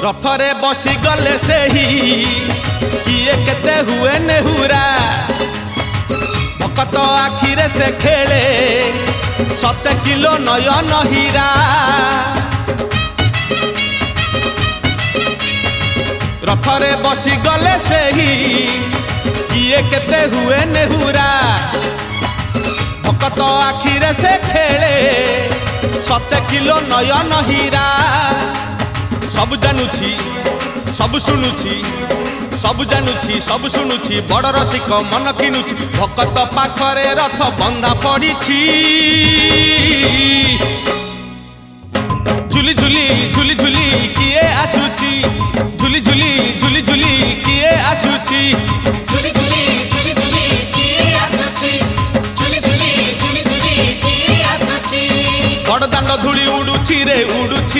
रथरे बसी गले सेही किए केते हुए नेहुरा भकत आखिरे से खेले 7 किलो नयन हीरा रथरे बसी गले सेही किए केते हुए नेहुरा भकत आखिरे से खेले 7 किलो नयन हीरा सब जानुची सब शुणुची सब जानुची सब शुणुची बड़ रसिक मन किनुची भकत पाखरे रथ बंधा पड़ी झुली झुली झुली झुली किए आसुची झुली झुली झुली झुली किए आसुची झुली झुली झुली झुली किए आसुची झुली झुली झुली झुली किए आसुची बड़ दांड धूली उड़ुची रे उड़ुची।